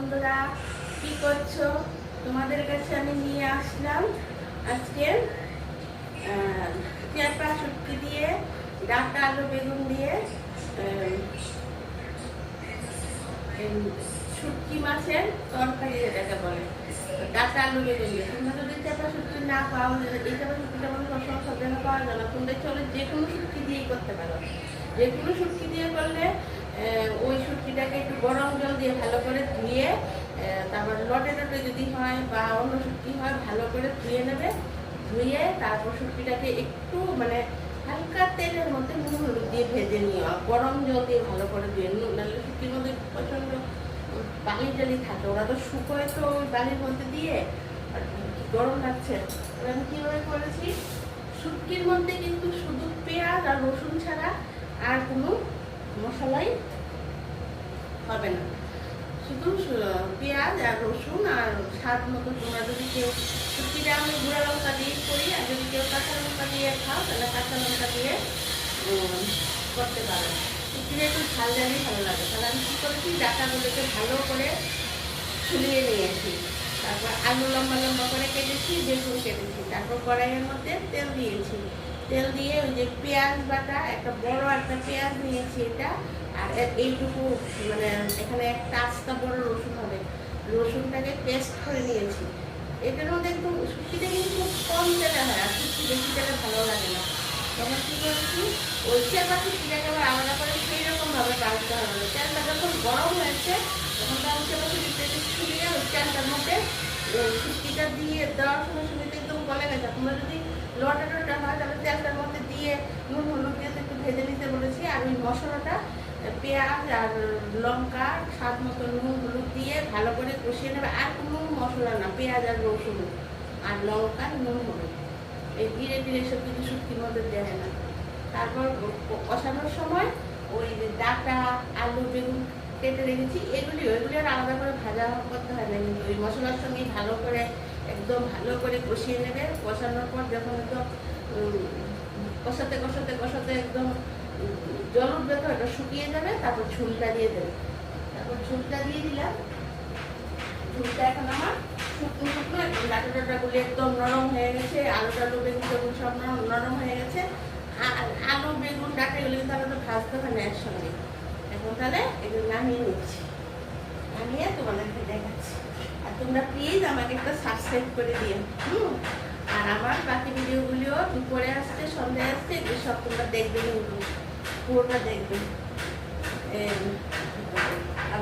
বন্ধুরা, কি করছো? তোমাদের কাছে আমি নিয়ে আসলাম আজকে চেপা শুটকি দিয়ে, ডাঁটা আলু বেগুন দিয়ে শুটকি মাছের তরকারি যেটাকে বলে, ডাঁটা আলু বেগুন দিয়ে। তোমরা যদি চেপা শুটকি না পাও, এই চেপা শুটকিটা মানে সবসময় সব জায়গায় পাওয়া যায় না, তোমরা চলে যে কোনো শুটকি দিয়েই করতে পারো। যে কোনো শুটকি দিয়ে করলে ওই শুটকিটাকে একটু গরম জল দিয়ে ভালো করে ধুয়ে, তারপর লটে লটে যদি হয় বা অন্য শুটকি হয় ভালো করে ধুয়ে নেবে। ধুয়ে তারপর শুটকিটাকে একটু মানে হালকা তেলের মধ্যে নুন হলুদ দিয়ে ভেজে নিও, গরম জল দিয়ে ভালো করে ধুয়ে। নাহলে শুটকির মধ্যে প্রচণ্ড বালি টালি থাকে, ওরা তো শুকোয় তো ওই বালির মধ্যে দিয়ে, আর গরম লাগছে। আমি কীভাবে করেছি, শুটকির মধ্যে কিন্তু শুধু পেঁয়াজ আর রসুন ছাড়া আর কোনো মশলাই হবে না, শুধু পেঁয়াজ আর রসুন আর স্বাদ মতো। তোমরা যদি কেউ শুটকিটা আমি গুঁড়া লঙ্কা দিয়ে করি, আর যদি কেউ কাঁচা লঙ্কা দিয়ে খাও তাহলে কাঁচা লঙ্কা দিয়ে করতে পারো। শুটকিটা একটু ঝাল ঝালই ভালো লাগে। তাহলে আমি কী করেছি, ডাঁটাগুলোকে ভালো করে ছুলিয়ে নিয়েছি, তারপর আলু লম্বা লম্বা করে কেটেছি, বেগুন কেটেছি, তারপর কড়াইয়ের মধ্যে তেল দিয়েছি। তেল দিয়ে ওই যে পেঁয়াজ বাটা, একটা বড় একটা পেঁয়াজ নিয়েছি এটা, আর এইটুকু মানে এখানে একটা আস্তা বড় রসুন হবে, রসুনটাকে পেস্ট করে নিয়েছি। এটার মধ্যে একটু শুটকিটা কিন্তু খুব কম তেলে হয়, আর শুটকি বেশি তেলে ভালো লাগে না। তখন কী করেছি, ওই চেপা শুটকিটাকে আবার আলাদা করে সেই রকমভাবে ভাজতে হবে। তেলটা যখন গরম হয়েছে তখন তো আমি চেপা শুটকিটাকে ছুলিয়ে ওই তেলটার মধ্যে শুটকিটা দিয়ে দেওয়ার সময় শুনতে একদম গলে গেছে। তোমরা যদি লটা টটা হয় তাহলে তেলটার মধ্যে দিয়ে নুন হলুদ দিয়ে একটু ভেজে নিতে বলেছি। আর ওই মশলাটা পেঁয়াজ আর লঙ্কা স্বাদ মতো নুন হলুদ দিয়ে ভালো করে কষিয়ে নেবে। আর কোনো মশলা না, পেঁয়াজ আর রসুন আর লঙ্কা নুন হলুদ, এই ধীরে ধীরে সব কিছু শুটকির মধ্যে দেয় না। তারপর কষানোর সময় ওই ডাঁটা আলু বেগুন কেটে রেখেছি, ওইগুলি আর আলাদা করে ভাজা করতে হয় না, কিন্তু ওই মশলার সঙ্গে ভালো করে একদম ভালো করে কষিয়ে নেবে। কষানোর পর যখন একদম কষাতে কষাতে কষাতে একদম জল উঠবে, তো এটা শুকিয়ে যাবে, তারপর ঝুলটা দিয়ে দেবে। তারপর ঝুলটা দিয়ে দিলাম। ঝুলটা এখন আমার শুকনো শুকনো, একদম ডাঁটা ডাঁটাগুলি একদম নরম হয়ে গেছে, আলু টালু বেগুন টেগুন সব নরম হয়ে গেছে। আর আলু বেগুন ডাঁটা এগুলো কিন্তু আমাদের ভাজতে হয় না একসঙ্গে। এখন তাহলে এগুলো নামিয়ে নিচ্ছি, নামিয়ে তোমাদেরকে দেখাচ্ছি। আর তোমরা প্লিজ আমাকে একটা সাবস্ক্রাইব করে দিও। আর আমার বাকি ভিডিওগুলিও দুপুরে আসছে, সন্ধ্যায় আসছে, এগুলো সব তোমরা দেখবে, কিন্তু পুরোটা দেখবে।